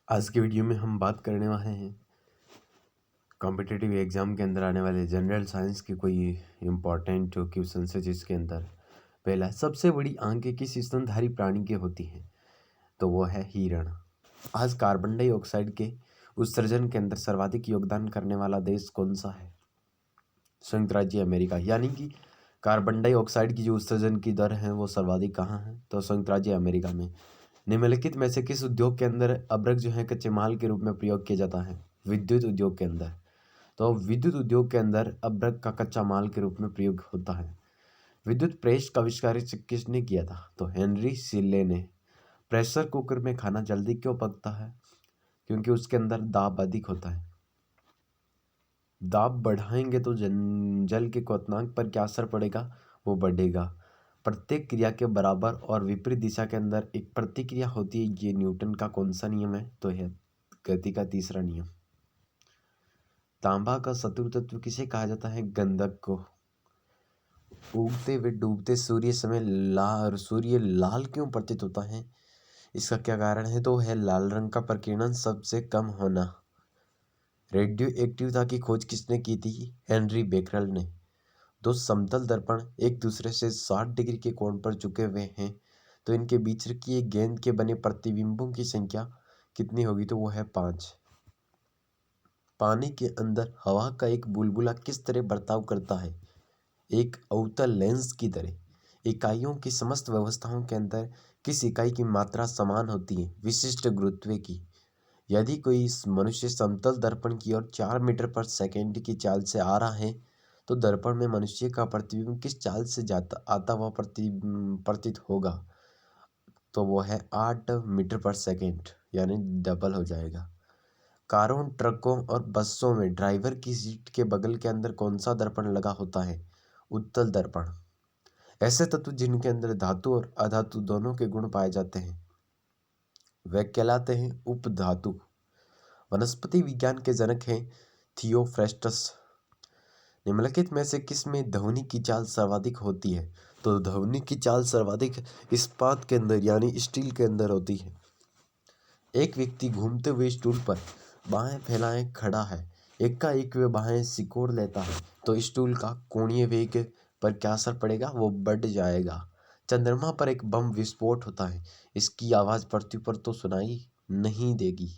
आज की वीडियो में हम बात करने वाले हैं कॉम्पिटिटिव एग्ज़ाम के अंदर आने वाले जनरल साइंस के कोई इम्पोर्टेंट क्वेश्चन है, जिसके अंदर पहला सबसे बड़ी आंखें किस स्तनधारी प्राणी के होती हैं, तो वो है हिरण। आज कार्बन डाइऑक्साइड के उत्सर्जन के अंदर सर्वाधिक योगदान करने वाला देश कौन सा है? संयुक्त राज्य अमेरिका। यानी कि कार्बन डाइऑक्साइड की जो उत्सर्जन की दर है वो सर्वाधिक कहाँ है, तो संयुक्त राज्य अमेरिका में। निम्नलिखित में से किस उद्योग के अंदर अब्रक जो है कच्चे माल के रूप में प्रयोग किया जाता है? विद्युत उद्योग के अंदर। तो विद्युत उद्योग के अंदर अब्रक का कच्चा माल के रूप में प्रयोग होता है। विद्युत प्रेस का आविष्कार किसने किया था? तो हेनरी सिले ने। प्रेशर कुकर में खाना जल्दी क्यों पकता है? क्योंकि उसके अंदर दाब अधिक होता है। दाब बढ़ाएंगे तो जल के क्वथनांक पर क्या असर पड़ेगा? वो बढ़ेगा। प्रत्येक क्रिया के बराबर और विपरीत दिशा के अंदर एक प्रतिक्रिया होती है। ये न्यूटन का कौन सा नियम है? तो है गति का तीसरा नियम। तांबा का शत्रु तत्व किसे कहा जाता है? गंधक को। उगते व डूबते सूर्य लाल क्यों प्रतीत होता है? इसका क्या कारण है? तो है लाल रंग का प्रकीर्णन सबसे कम होना। रेडियो एक्टिवता की खोज किसने की थी? हेनरी बेकरल ने। दो समतल दर्पण एक दूसरे से 60 डिग्री के कोण पर झुके हुए हैं, तो इनके बीच की एक गेंद के बने प्रतिबिंबों की संख्या कितनी होगी? तो वो है 5। पानी के अंदर हवा का एक बुलबुला किस तरह बर्ताव करता है? एक अवतल लेंस की तरह। इकाइयों की समस्त व्यवस्थाओं के अंदर किस इकाई की मात्रा समान होती है? विशिष्ट गुरुत्व की। यदि कोई मनुष्य समतल दर्पण की ओर 4 मीटर पर सेकेंड की चाल से आ रहा है, तो दर्पण में मनुष्य का प्रतिबिंब किस चाल से जाता आता हुआ प्रतीत होगा? तो वो है 8 मीटर पर सेकेंड, यानी डबल हो जाएगा। कारों, ट्रकों और बसों में ड्राइवर की सीट के बगल के अंदर कौन सा दर्पण लगा होता है? उत्तल दर्पण। ऐसे तत्व जिनके अंदर धातु और अधातु दोनों के गुण पाए जाते हैं वे कहलाते हैं उपधातु। वनस्पति विज्ञान के जनक हैं थियोफ्रेस्टस। निम्नलिखित में से किस में ध्वनि की चाल सर्वाधिक होती है? तो ध्वनि की चाल सर्वाधिक इस्पात के अंदर यानी स्टील के अंदर होती है। एक व्यक्ति घूमते हुए स्टूल पर बाहें फैलाए खड़ा है। एकाएक वे बाहें सिकोड़ लेता है, तो स्टूल का कोणीय वेग पर क्या असर पड़ेगा? वो बढ़ जाएगा। चंद्रमा पर एक बम विस्फोट होता है। इसकी आवाज़ पृथ्वी पर तो सुनाई नहीं देगी,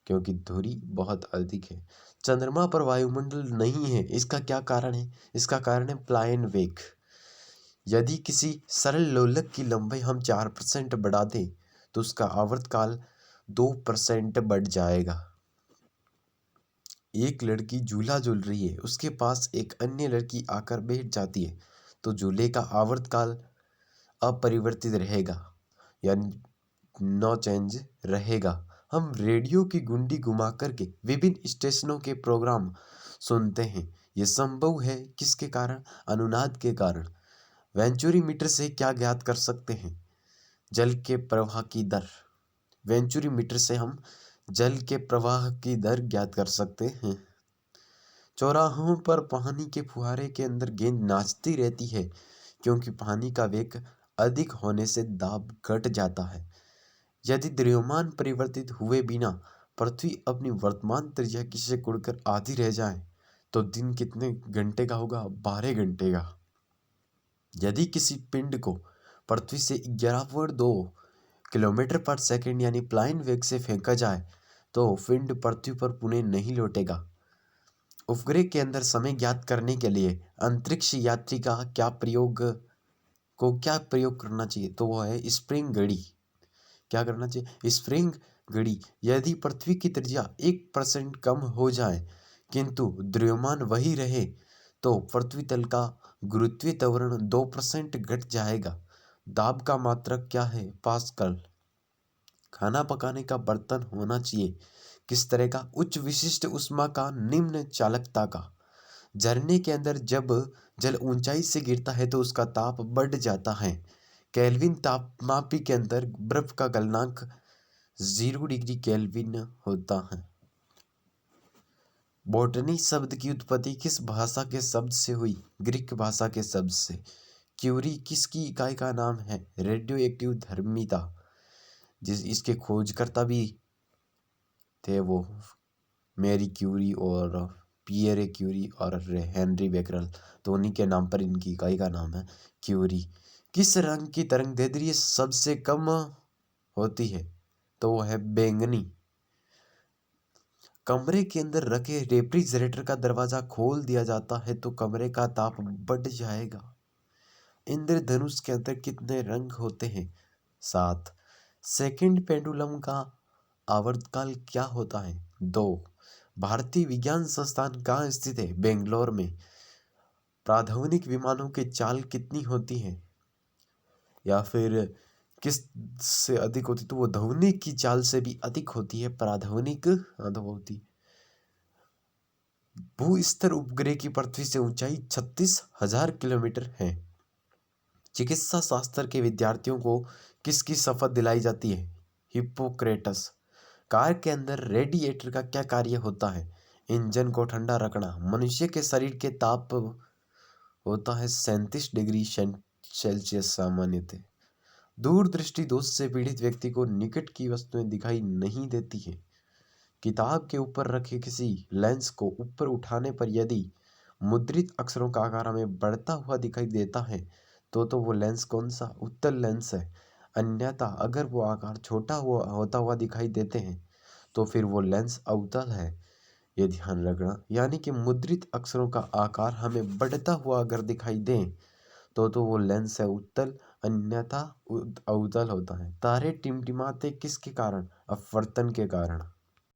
क्योंकि दूरी बहुत अधिक है। चंद्रमा पर वायुमंडल नहीं है। इसका क्या कारण है? इसका कारण है प्लायन वेग। यदि किसी सरल लोलक की लंबाई हम 4% बढ़ा दें, तो उसका आवर्तकाल 2% बढ़ जाएगा। एक लड़की झूला झूल रही है, उसके पास एक अन्य लड़की आकर बैठ जाती है, तो झूले का आवर्तकाल अपरिवर्तित रहेगा, यानी नो चेंज रहेगा। हम रेडियो की गुंडी घुमा करके विभिन्न स्टेशनों के प्रोग्राम सुनते हैं। ये संभव है किसके कारण? अनुनाद के कारण। वेंचुरीमीटर से क्या ज्ञात कर सकते हैं? जल के प्रवाह की दर। वेंचुरीमीटर से हम जल के प्रवाह की दर ज्ञात कर सकते हैं। चौराहों पर पानी के फुहारे के अंदर गेंद नाचती रहती है, क्योंकि पानी का वेग अधिक होने से दाब घट जाता है। यदि द्रव्यमान परिवर्तित हुए बिना पृथ्वी अपनी वर्तमान त्रिज्या से उड़कर आधी रह जाए, तो दिन कितने घंटे का होगा? 12 घंटे का। यदि किसी पिंड को पृथ्वी से 11.2 किलोमीटर पर सेकंड यानी प्लाइन वेग से फेंका जाए, तो पिंड पृथ्वी पर पुनः नहीं लौटेगा। उपग्रह के अंदर समय ज्ञात करने के लिए अंतरिक्ष यात्री का क्या प्रयोग करना चाहिए? तो वो है स्प्रिंग घड़ी। क्या करना चाहिए? स्प्रिंग घड़ी। यदि पृथ्वी की त्रिज्या 1% कम हो जाए किंतु द्रव्यमान वही रहे, तो पृथ्वी तल का गुरुत्वीय त्वरण 2% घट जाएगा। दाब का मात्रक क्या है? पास्कल। खाना पकाने का बर्तन होना चाहिए किस तरह का? उच्च विशिष्ट ऊष्मा का, निम्न चालकता का। झरने के अंदर जब जल ऊंचाई से गिरता है तो उसका ताप बढ़ जाता है। केल्विन तापमापी के अंदर बर्फ का गलनांक 0 डिग्री केल्विन होता है। बॉटनी शब्द की उत्पत्ति किस भाषा के शब्द से हुई? ग्रीक भाषा के शब्द से। क्यूरी किसकी इकाई का नाम है? रेडियो एक्टिव धर्मिता। इसके खोजकर्ता भी थे वो मैरी क्यूरी और पियरे क्यूरी और हेनरी बेकरल, तो उन्हीं के नाम पर इनकी इकाई का नाम है क्यूरी। किस रंग की तरंगदैर्ध्य सबसे कम होती है? तो वो है बैंगनी। कमरे के अंदर रखे रेफ्रिजरेटर का दरवाजा खोल दिया जाता है तो कमरे का ताप बढ़ जाएगा। इंद्रधनुष के अंदर कितने रंग होते हैं? 7। सेकंड पेंडुलम का आवर्तकाल क्या होता है? 2। भारतीय विज्ञान संस्थान कहाँ स्थित है? बेंगलोर में। प्राथमिक विमानों की चाल कितनी होती है? या फिर किस से अधिक होती? तो वो ध्वनि की चाल से भी अधिक होती है प्राथमिक होती। भूस्तर उपग्रह की पृथ्वी से ऊंचाई 36,000 किलोमीटर है। चिकित्सा शास्त्र के विद्यार्थियों को किसकी शपथ दिलाई जाती है? हिप्पोक्रेटस। कार के अंदर रेडिएटर का क्या कार्य होता है? इंजन को ठंडा रखना। मनुष्य के शरीर के ताप होता है 37 डिग्री सेल्सियस सामान्यतः। दूरदृष्टि दोष से पीड़ित व्यक्ति को निकट की वस्तुएं दिखाई नहीं देती है। किताब के ऊपर रखे किसी लेंस को ऊपर उठाने पर यदि मुद्रित अक्षरों का आकार हमें बढ़ता हुआ दिखाई देता है तो वो लेंस कौन सा? उत्तल लेंस है। अन्यथा अगर वो आकार छोटा हुआ होता हुआ दिखाई देते हैं तो फिर वो लेंस अवतल है। ये ध्यान रखना। यानी कि मुद्रित अक्षरों का आकार हमें बढ़ता हुआ अगर दिखाई दे तो वो लेंस है उत्तल, अन्यथा अवतल होता है। तारे टिमटिमाते किसके कारण? अपवर्तन के कारण।